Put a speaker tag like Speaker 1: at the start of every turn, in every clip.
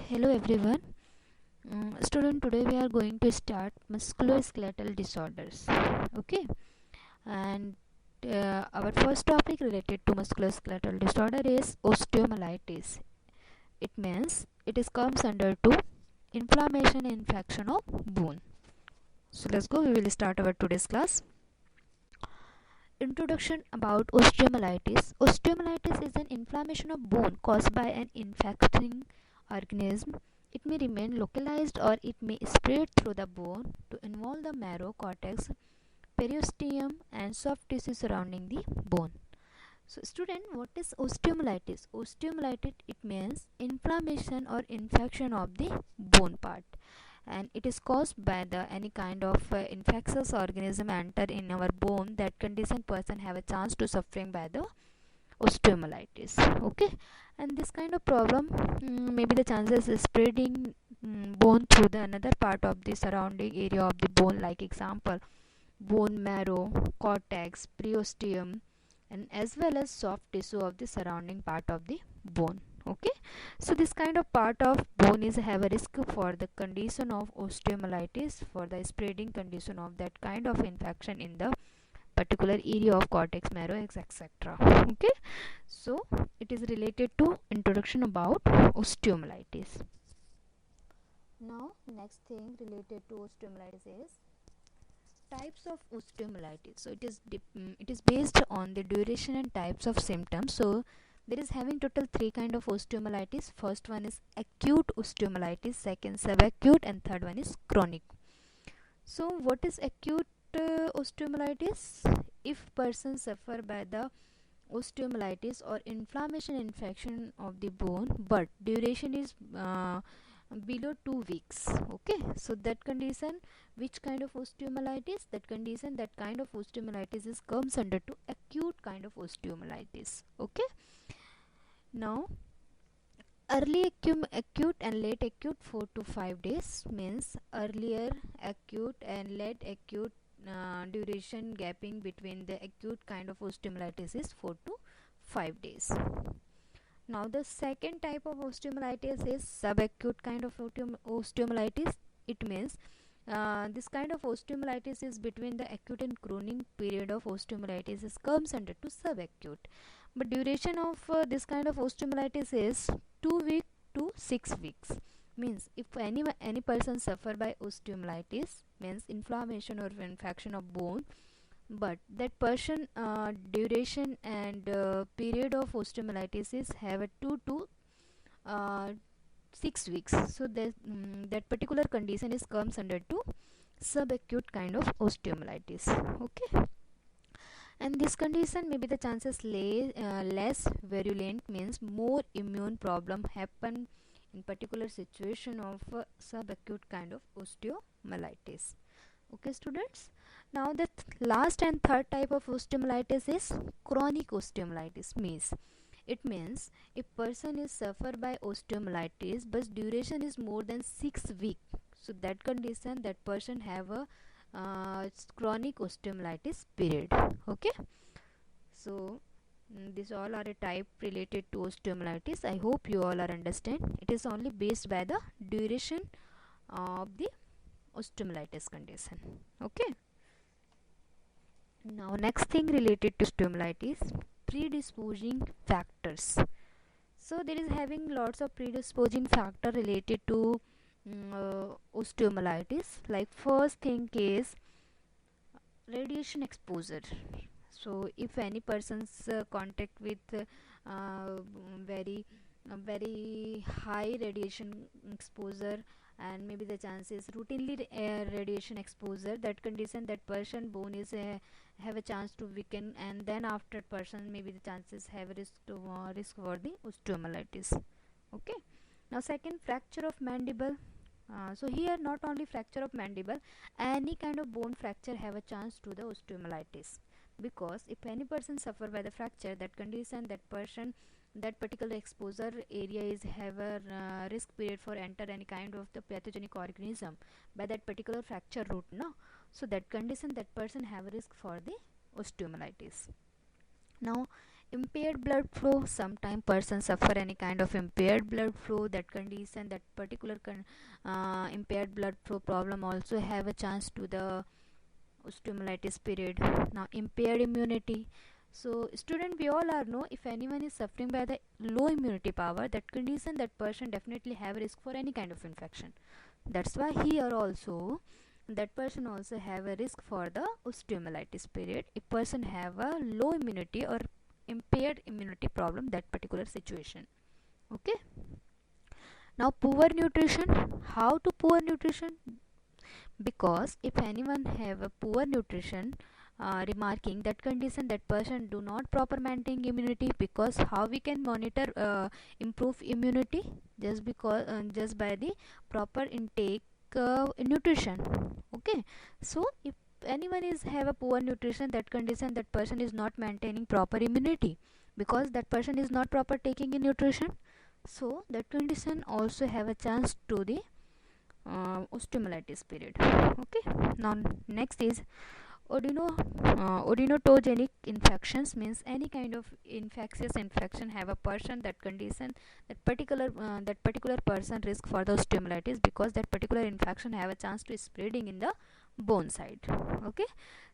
Speaker 1: Hello everyone. Student, today we are going to start musculoskeletal disorders. Okay, and our first topic related to musculoskeletal disorder is osteomyelitis. It means it is comes under to inflammation and infection of bone. So let's go. We will start our today's class. Introduction about osteomyelitis. Osteomyelitis is an inflammation of bone caused by an infecting organism. It may remain localized or it may spread through the bone to involve the marrow, cortex, periosteum, and soft tissue surrounding the bone. So, student, what is osteomyelitis? Osteomyelitis, it means inflammation or infection of the bone part, and it is caused by the any kind of infectious organism enter in our bone. That condition person have a chance to suffering by the osteomyelitis. Okay, and this kind of problem, maybe the chances is spreading bone through the another part of the surrounding area of the bone, like example bone marrow, cortex, periosteum, and as well as soft tissue of the surrounding part of the bone. Okay, so this kind of part of bone is have a risk for the condition of osteomyelitis, for the spreading condition of that kind of infection in the particular area of cortex, marrow, etc. Okay, so it is related to introduction about osteomyelitis. Now next thing related to osteomyelitis is types of osteomyelitis. So it is based on the duration and types of symptoms. So there is having total three kind of osteomyelitis. First one is acute osteomyelitis, second subacute, and third one is chronic. So what is acute osteomyelitis? If person suffer by the osteomyelitis or inflammation infection of the bone, but duration is below 2 weeks. Okay, so that condition, which kind of osteomyelitis? That condition, that kind of osteomyelitis is comes under to acute kind of osteomyelitis. Okay, now early acute and late acute 4 to 5 days, means earlier acute and late acute duration gapping between the acute kind of osteomyelitis is 4 to 5 days. Now the second type of osteomyelitis is subacute kind of osteomyelitis. It means this kind of osteomyelitis is between the acute and chronic period of osteomyelitis is comes under to subacute, but duration of this kind of osteomyelitis is 2 weeks to 6 weeks. Means if any person suffer by osteomyelitis, means inflammation or infection of bone, but that person duration and period of osteomyelitis is have a 2 to uh, 6 weeks. So that particular condition is comes under to subacute kind of osteomyelitis. Okay, and this condition maybe the chances less virulent, means more immune problem happen in particular situation of subacute kind of osteomyelitis. Okay, students, now the last and third type of osteomyelitis is chronic osteomyelitis. Means if person is suffer by osteomyelitis but duration is more than 6 weeks, so that condition, that person have a chronic osteomyelitis period. Okay, so these all are a type related to osteomyelitis. I hope you all are understand. It is only based by the duration of the osteomyelitis condition. Okay, now next thing related to osteomyelitis, predisposing factors. So there is having lots of predisposing factor related to osteomyelitis. Like first thing is radiation exposure. So if any person's contact with very very high radiation exposure, and maybe the chances routinely radiation exposure, that condition, that person bone is have a chance to weaken, and then after person maybe the chances have risk for the osteomyelitis. Okay, now second, fracture of mandible. So here not only fracture of mandible, any kind of bone fracture have a chance to the osteomyelitis, because if any person suffer by the fracture, that condition, that person, that particular exposure area is have a risk period for enter any kind of the pathogenic organism by that particular fracture route, no. So that condition, that person have a risk for the osteomyelitis. Now Impaired blood flow, sometimes person suffer any kind of impaired blood flow. That condition, that particular impaired blood flow problem also have a chance to the osteomyelitis period. Now impaired immunity, so student, we all are know, if anyone is suffering by the low immunity power, that condition, that person definitely have risk for any kind of infection. That's why here also that person also have a risk for the osteomyelitis period if person have a low immunity or impaired immunity problem, that particular situation. Okay. Now poor nutrition, how to poor nutrition? Because if anyone have a poor nutrition, remarking that condition, that person do not proper maintain immunity. Because how we can monitor improve immunity? Just because just by the proper intake nutrition. Okay. So if anyone is have a poor nutrition, that condition, that person is not maintaining proper immunity, because that person is not proper taking in nutrition. So that condition also have a chance to the osteomyelitis period. Okay. Now next is odonotogenic infections, means any kind of infectious infection have a person, that condition, that particular person risk for the osteomyelitis, because that particular infection have a chance to spreading in the bone side. Okay.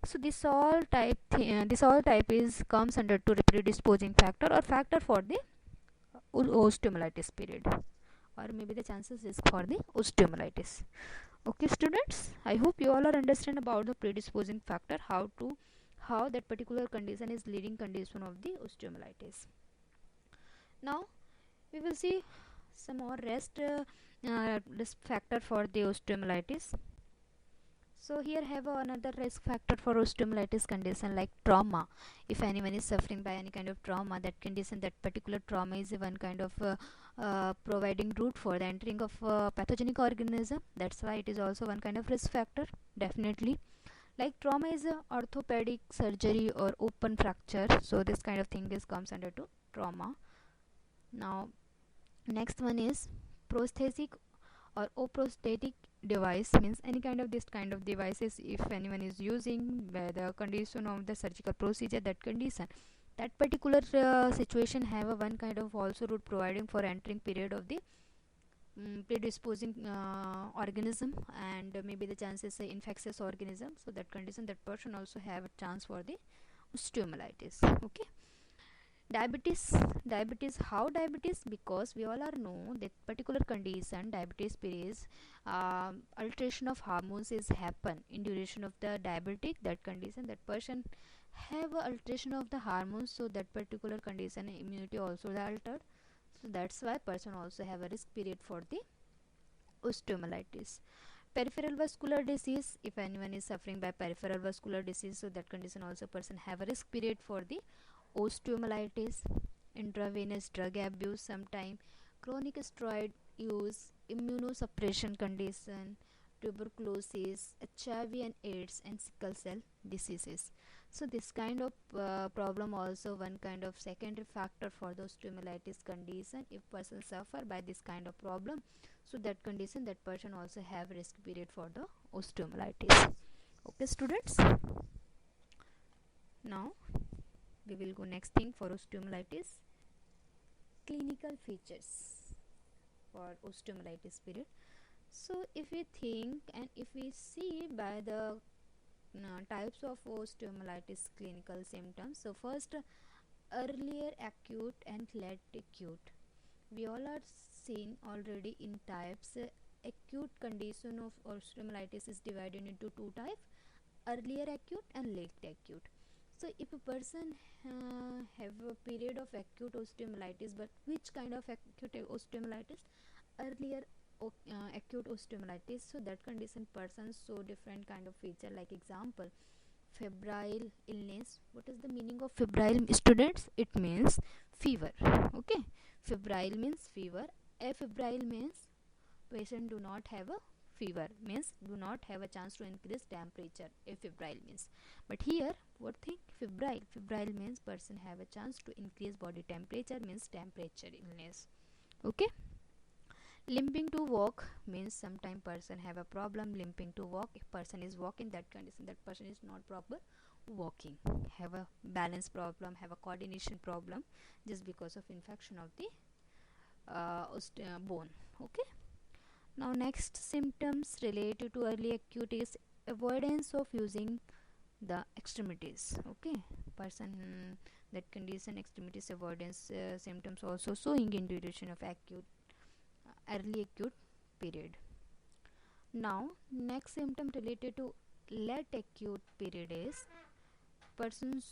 Speaker 1: So this all type is comes under to predisposing factor or factor for the osteomyelitis period, or maybe the chances risk for the osteomyelitis. Okay students, I hope you all are understand about the predisposing factor, how that particular condition is leading condition of the osteomyelitis. Now we will see some more risk factor for the osteomyelitis. So here have another risk factor for osteomyelitis condition, like trauma. If anyone is suffering by any kind of trauma, that condition, that particular trauma is one kind of providing route for the entering of pathogenic organism. That's why it is also one kind of risk factor, definitely. Like trauma is a orthopedic surgery or open fracture, so this kind of thing is comes under to trauma. Now next one is prosthetic or prosthetic device, means any kind of this kind of devices if anyone is using by the condition of the surgical procedure, that condition, that particular situation have a one kind of also route providing for entering period of the predisposing organism, and maybe the chances infectious organism. So that condition, that person also have a chance for the osteomyelitis. Okay. Diabetes, how diabetes? Because we all are know that particular condition, diabetes is alteration of hormones is happen in duration of the diabetic, that condition, that person have a alteration of the hormones, so that particular condition immunity also is altered. So that's why person also have a risk period for the osteomyelitis. Peripheral vascular disease, if anyone is suffering by peripheral vascular disease, so that condition also person have a risk period for the osteomyelitis. Intravenous drug abuse, sometime chronic steroid use, immunosuppression condition, tuberculosis, HIV and AIDS, and sickle cell diseases. So this kind of problem also one kind of secondary factor for the osteomyelitis condition. If person suffer by this kind of problem, so that condition, that person also have risk period for the osteomyelitis. Okay students, now we will go next thing for osteomyelitis, clinical features for osteomyelitis period. So if we think and if we see by the types of osteomyelitis clinical symptoms, so first, earlier acute and late acute. We all are seen already in types. Acute condition of osteomyelitis is divided into two types: earlier acute and late acute. So if a person have a period of acute osteomyelitis, but which kind of acute osteomyelitis? Earlier acute osteomyelitis, so that condition persons show different kind of feature, like example, febrile illness. What is the meaning of febrile, students? It means fever. Okay. Febrile means fever. Afebrile means patient do not have a fever, means do not have a chance to increase temperature. Afebrile means, but here what thing? Febrile means person have a chance to increase body temperature, means temperature illness. Okay. Limping to walk means sometime person have a problem limping to walk. If person is walking, that condition, that person is not proper walking, have a balance problem, have a coordination problem, just because of infection of the bone. Okay. Now next symptoms related to early acute is avoidance of using the extremities. Okay, person that condition extremities avoidance symptoms also showing in duration of acute early acute period. Now next symptom related to late acute period is persons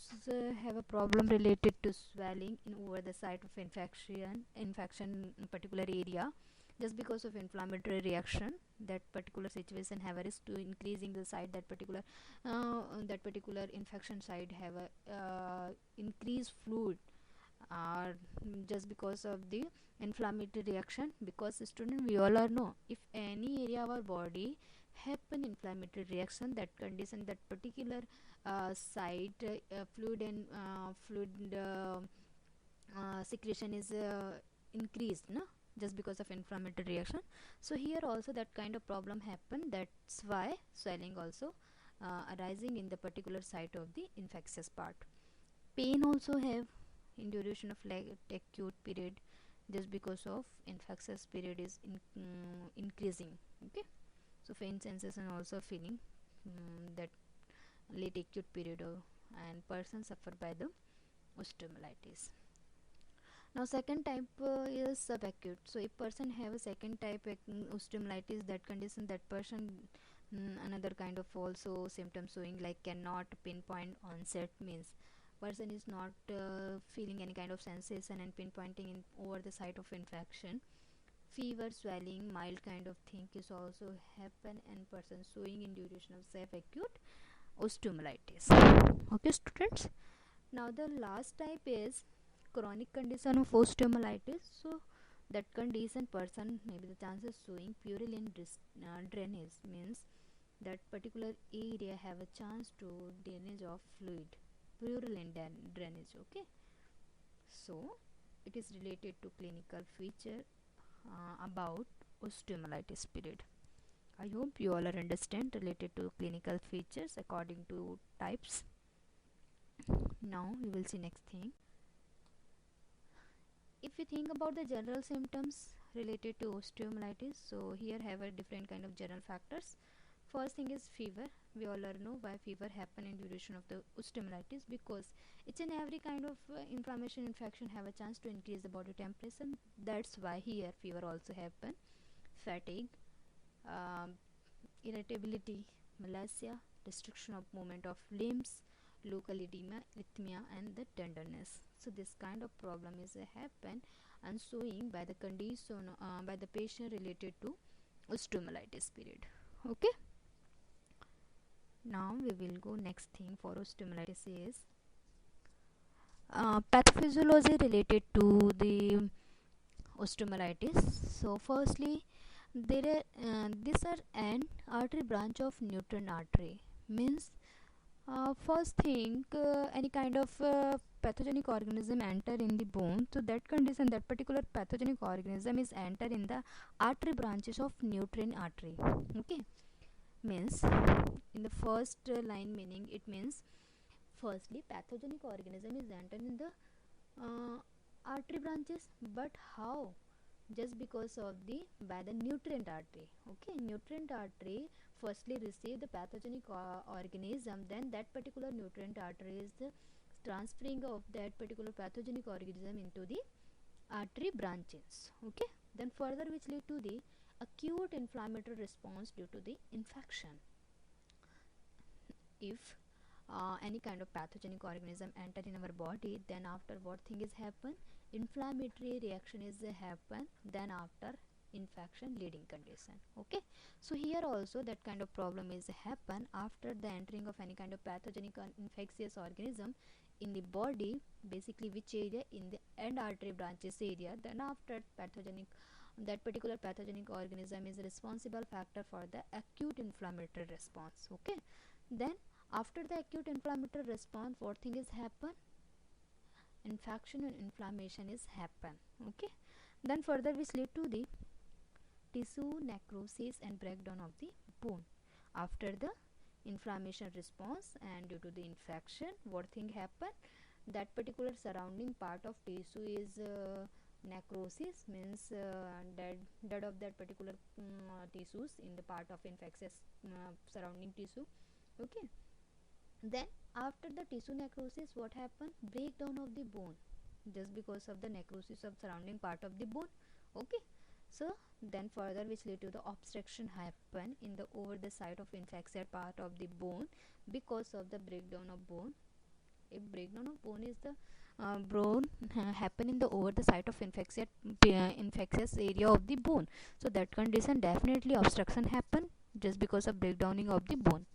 Speaker 1: have a problem related to swelling in over the site of infection in particular area, just because of inflammatory reaction. That particular situation have a risk to increasing the site, that particular infection site have a increased fluid, or just because of the inflammatory reaction. Because student, we all are know, if any area of our body happen inflammatory reaction, that condition, that particular site fluid secretion is increased, no, just because of inflammatory reaction. So here also that kind of problem happen, that's why swelling also arising in the particular site of the infectious part. Pain also have in duration of late acute period, just because of infectious period is increasing. Okay, so pain sensation also feeling that late acute period, and person suffer by the osteomyelitis. Now second type is subacute. So if person have a second type osteomyelitis, that condition, that person another kind of also symptoms showing like cannot pinpoint onset, means person is not feeling any kind of sensation and pinpointing in over the site of infection. Fever, swelling, mild kind of thing is also happen, and person showing in duration of subacute osteomyelitis. Okay students, now the last type is chronic condition of osteomyelitis. So that condition person maybe the chances showing purulent drainage, means that particular area have a chance to drainage of fluid, purulent drainage. Okay, so it is related to clinical feature about osteomyelitis period. I hope you all are understand related to clinical features according to types. Now we will see next thing. If we think about the general symptoms related to osteomyelitis, so here have a different kind of general factors. First thing is fever. We all know why fever happen in duration of the osteomyelitis, because each and every kind of inflammation infection have a chance to increase the body temperature. That's why here fever also happen. Fatigue, um, irritability, malacia, restriction of movement of limbs, local edema, arrhythmia, and the tenderness. So this kind of problem is happen and showing by the condition by the patient related to osteomyelitis period. Okay. Now we will go next thing for osteomyelitis is pathophysiology related to the osteomyelitis. So firstly, these are an artery branch of nutrient artery, means first thing any kind of pathogenic organism enter in the bone, so that condition, that particular pathogenic organism is enter in the artery branches of nutrient artery. Okay, means in the first line meaning, it means firstly pathogenic organism is enter in the artery branches, but how? Just because of the by the nutrient artery. Okay, nutrient artery firstly receive the pathogenic organism, then that particular nutrient artery is the transferring of that particular pathogenic organism into the artery branches. Okay, then further which lead to the acute inflammatory response due to the infection. If any kind of pathogenic organism enter in our body, then after what thing is happen, inflammatory reaction is happen, then after infection leading condition. Okay, so here also that kind of problem is happen after the entering of any kind of pathogenic infectious organism in the body, basically which area, in the end artery branches area. Then after pathogenic, that particular pathogenic organism is a responsible factor for the acute inflammatory response. Okay, then after the acute inflammatory response, what thing is happen, infection and inflammation is happen. Okay, then further which lead to the tissue necrosis and breakdown of the bone after the inflammation response, and due to the infection, what thing happen, that particular surrounding part of tissue is necrosis, means dead of that particular tissues in the part of infectious surrounding tissue. Okay, then after the tissue necrosis, what happen, breakdown of the bone, just because of the necrosis of surrounding part of the bone. Okay, so then further which lead to the obstruction happen in the over the site of infected part of the bone because of the breakdown of bone. If breakdown of bone is the bone happen in the over the site of infectious area of the bone, so that condition definitely obstruction happen just because of breakdowning of the bone.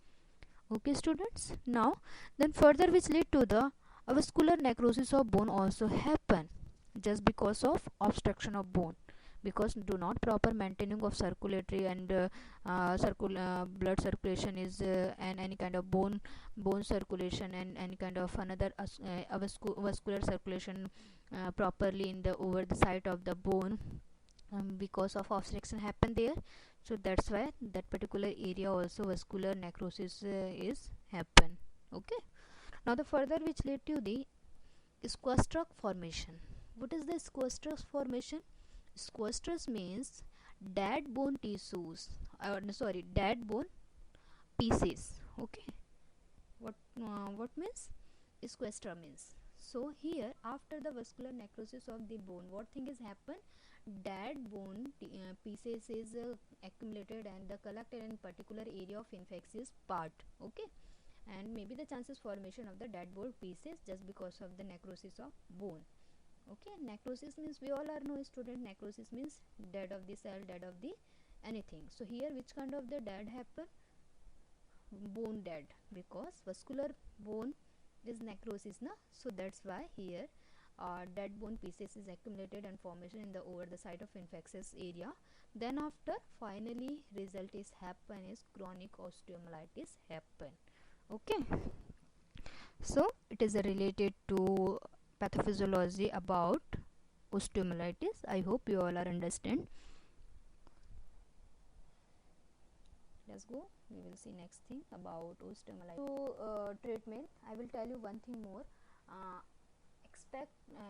Speaker 1: Okay students, now then further which lead to the avascular necrosis of bone also happen just because of obstruction of bone, because do not proper maintaining of circulatory and blood circulation is and any kind of bone circulation and any kind of another vascular circulation properly in the over the site of the bone, because of obstruction happen there. So that's why that particular area also vascular necrosis is happen. Okay, now the further which lead to the squastrus formation. What is the squastrus formation? Squastrus means dead bone tissues, dead bone pieces. Okay, what means squastra means? So here after the vascular necrosis of the bone, what thing is happen, dead bone pieces is accumulated and the collected in particular area of infectious part. Okay, and maybe the chances formation of the dead bone pieces just because of the necrosis of bone. Okay, necrosis means we all are know student, necrosis means dead of the cell, dead of the anything. So here which kind of the dead happen, bone dead, because vascular bone is necrosis na, so that's why here dead bone pieces is accumulated and formation in the over the site of infectious area. Then after finally result is happen is chronic osteomyelitis happen. Okay, so it is related to pathophysiology about osteomyelitis. I hope you all are understand. Let's go, we will see next thing about osteomyelitis. So treatment, I will tell you one thing more.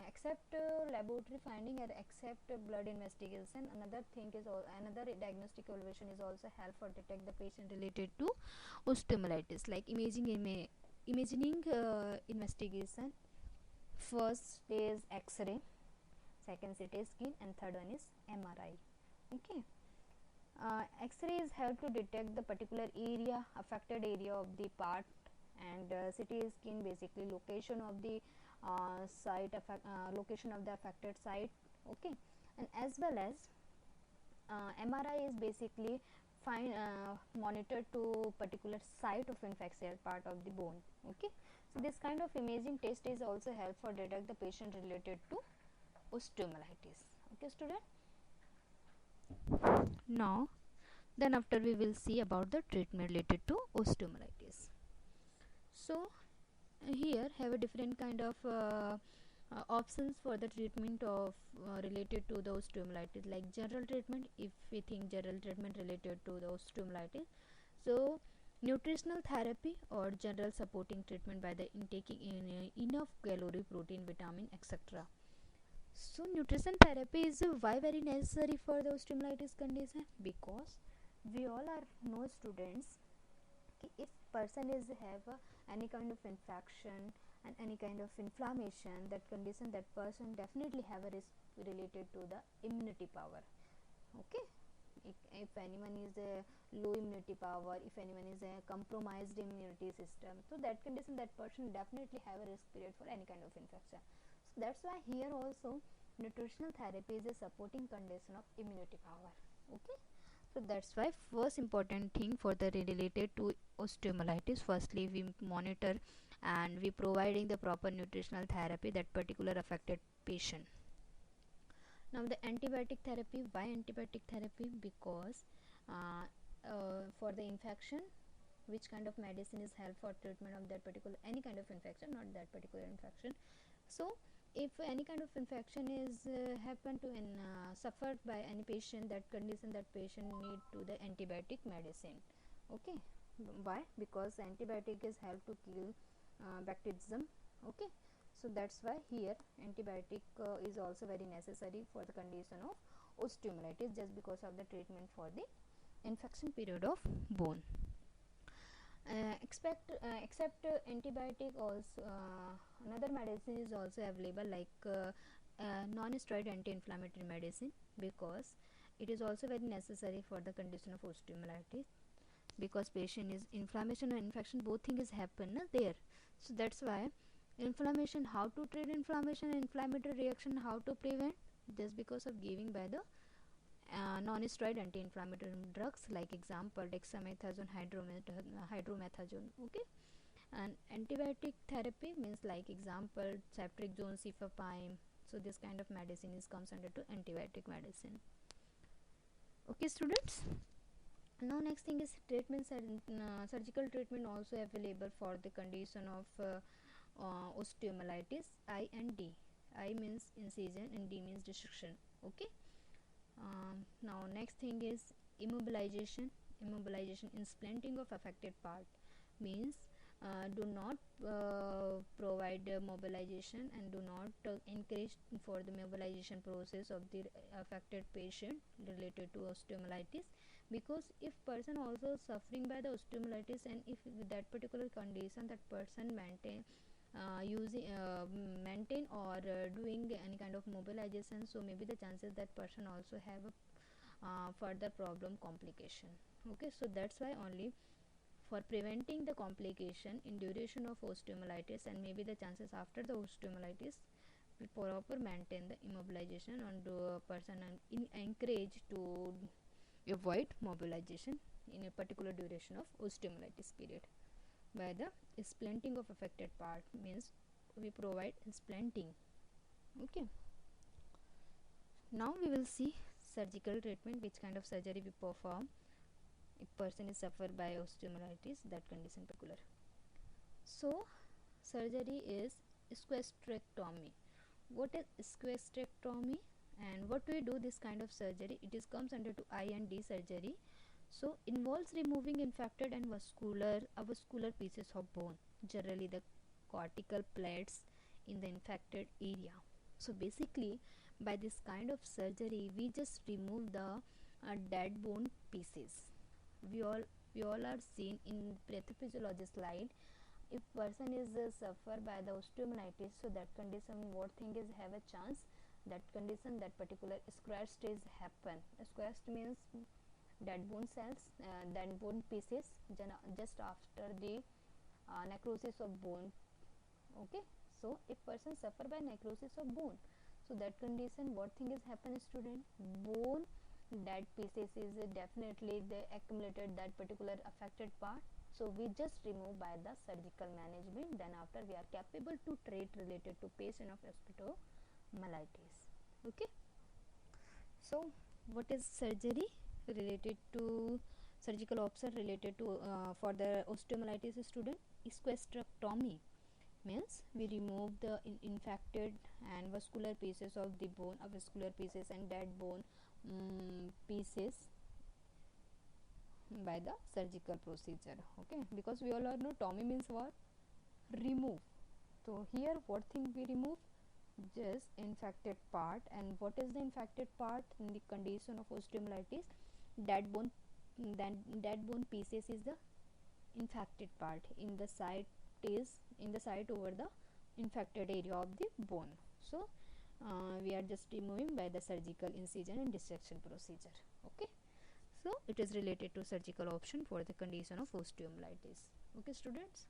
Speaker 1: Except laboratory finding and except blood investigation, another thing is another diagnostic evaluation is also help for detect the patient related to osteomyelitis, like imaging investigation. First is X-ray, second CT scan, and third one is MRI. Okay, X-ray is help to detect the particular area, affected area of the part, and CT scan basically location of the location of the affected site. Okay, and as well as MRI is basically monitor to particular site of infected part of the bone. Okay, so this kind of imaging test is also help for detect the patient related to osteomyelitis. Okay student, now then after we will see about the treatment related to osteomyelitis. So here have a different kind of options for the treatment of related to the osteomyelitis, like general treatment. If we think general treatment related to the osteomyelitis, so nutritional therapy or general supporting treatment by the intaking enough calorie, protein, vitamin, etc. So nutrition therapy is why very necessary for the osteomyelitis condition, because we all are know students, if person is have any kind of infection and any kind of inflammation, that condition, that person definitely have a risk related to the immunity power. Okay, if anyone is a low immunity power, if anyone is a compromised immunity system, so that condition, that person definitely have a risk period for any kind of infection. So that's why here also nutritional therapy is a supporting condition of immunity power. Okay, so that's why first important thing for the related to osteomyelitis, firstly we monitor and we providing the proper nutritional therapy that particular affected patient. Now the antibiotic therapy, why antibiotic therapy? Because for the infection, which kind of medicine is help for treatment of that particular any kind of infection, not that particular infection. So if any kind of infection is happen to suffered by any patient, that condition, that patient need to the antibiotic medicine. Okay, Why? Because antibiotic is help to kill bacterium. Okay, so that's why here antibiotic is also very necessary for the condition of osteomyelitis, just because of the treatment for the infection period of bone. Except antibiotic, also another medicine is also available, like non-steroid anti-inflammatory medicine, because it is also very necessary for the condition of osteomyelitis, because patient is inflammation and infection, both things happen there. So that's why inflammation, how to treat inflammation and inflammatory reaction, how to prevent, just because of giving by the non-steroid anti-inflammatory drugs, like example dexamethasone, hydromethazone. Okay, and antibiotic therapy means like example ceftriaxone, cefepime. So this kind of medicine is comes under to antibiotic medicine. Okay, students. Now next thing is treatment. Surgical treatment also available for the condition of osteomyelitis. I and D. I means incision and D means dissection. Okay. Now next thing is immobilization. Immobilization is splinting of affected part, means do not provide mobilization and do not encourage for the mobilization process of the affected patient related to osteomyelitis, because if person also suffering by the osteomyelitis, and if with that particular condition that person maintain or doing any kind of mobilization, so maybe the chances that person also have a further problem complication. Okay, so that's why only for preventing the complication in duration of osteomyelitis, and maybe the chances after the osteomyelitis, we proper maintain the immobilization and person and encourage to avoid mobilization in a particular duration of osteomyelitis period. By the splinting of affected part, means we provide splinting. Okay, now we will see surgical treatment, which kind of surgery we perform if person is suffered by osteomyelitis, that condition particular. So surgery is squastectomy. What is squastectomy and what we do this kind of surgery? It is comes under to I and D surgery. So involves removing infected and avascular pieces of bone, generally the cortical plates in the infected area. So basically by this kind of surgery we just remove the dead bone pieces. We all are seen in pathophysiology slide. If person is suffer by the osteomyelitis, so that condition what thing is have a chance, that condition that particular square stage happen. Square means dead bone cells, dead bone pieces just after the necrosis of bone. Okay, so if person suffer by necrosis of bone, so that condition what thing is happen, student? Bone dead pieces is definitely they accumulated that particular affected part, so we just remove by the surgical management. Then after we are capable to treat related to patient of osteomyelitis. Okay, so what is surgery related to surgical option related to for the osteomyelitis student? Squastectomy means we remove the infected and vascular pieces of the bone, avascular pieces and dead bone pieces by the surgical procedure. Okay, because we all know tomy means what? Remove. So here what thing we remove? Just infected part. And what is the infected part in the condition of osteomyelitis? Dead bone. Then dead bone pieces is the infected part in the site, is in the site over the infected area of the bone. So we are just removing by the surgical incision and dissection procedure. Okay, so it is related to surgical option for the condition of osteomyelitis. Okay, students,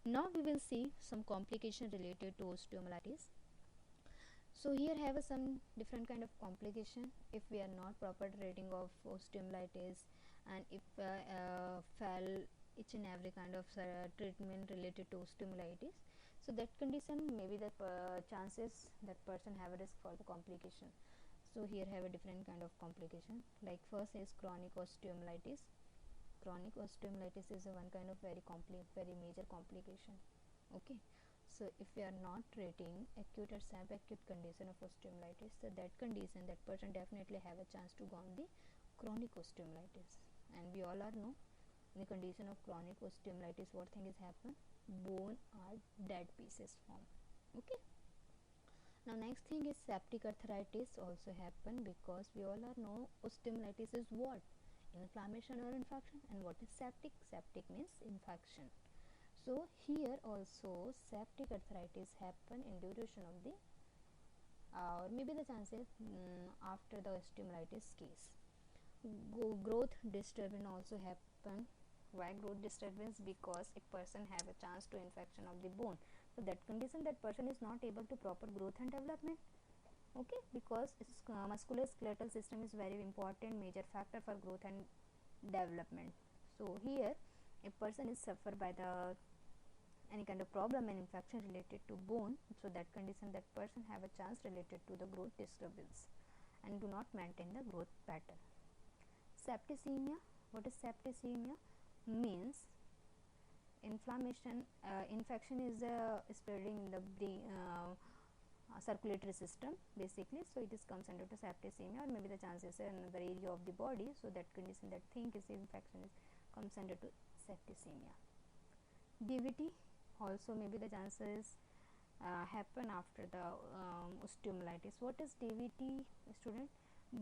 Speaker 1: now we will see some complication related to osteomyelitis. So here have some different kind of complication if we are not proper treating of osteomyelitis, and if fail each and every kind of treatment related to osteomyelitis, so that condition maybe the chances that person have a risk for the complication. So here have a different kind of complication, like first is chronic osteomyelitis. Chronic osteomyelitis is a one kind of very major complication. Okay, so if we are not treating acute or subacute condition of osteomyelitis, so that condition that person definitely have a chance to go on the chronic osteomyelitis. And we all are know In the condition of chronic osteomyelitis, what thing is happen? Bone are dead pieces form. Okay. Now next thing is septic arthritis also happen, because we all are know osteomyelitis is what? Inflammation or infection. And what is septic? Septic means infection. So here also septic arthritis happen in duration of the or maybe the chances after the osteomyelitis case. Growth disturbance also happen. Why growth disturbance? Because a person have a chance to infection of the bone, so that condition that person is not able to proper growth and development. Okay, because musculoskeletal system is very important major factor for growth and development. So here a person is suffer by the any kind of problem and infection related to bone, so that condition that person have a chance related to the growth disturbance and do not maintain the growth pattern. Septicemia. What is septicemia? Means inflammation, infection is spreading in the brain, circulatory system basically, so it is comes under to septicemia, or maybe the chances are another area of the body, so that condition that think is infection is comes under to septicemia. DVT also maybe the chances happen after the osteomyelitis. What is DVT, student?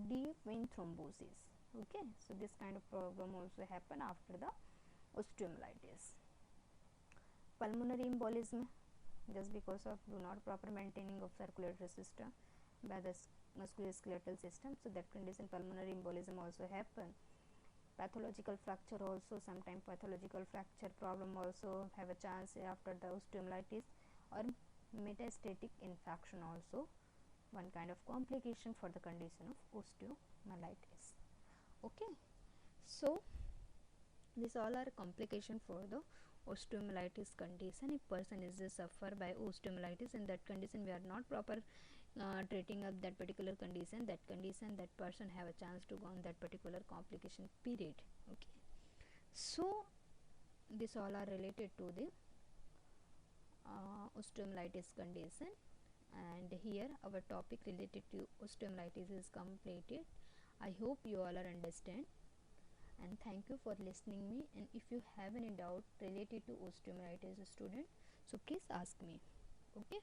Speaker 1: Deep vein thrombosis. Okay, so this kind of problem also happen after the osteomyelitis. Pulmonary embolism, just because of do not proper maintaining of circulatory system by the musculoskeletal system, so that condition pulmonary embolism also happen. Pathological fracture also, sometimes pathological fracture problem also have a chance after the osteomyelitis, or metastatic infection also one kind of complication for the condition of osteomyelitis. Okay, so these all are complication for the osteomyelitis condition. If person is suffer by osteomyelitis, in that condition we are not proper treating up that particular condition, that person have a chance to go on that particular complication period. Okay, so this all are related to the osteomyelitis condition, and here our topic related to osteomyelitis is completed. I hope you all are understand, and thank you for listening me. And if you have any doubt related to osteomyelitis, student, so please ask me. Okay.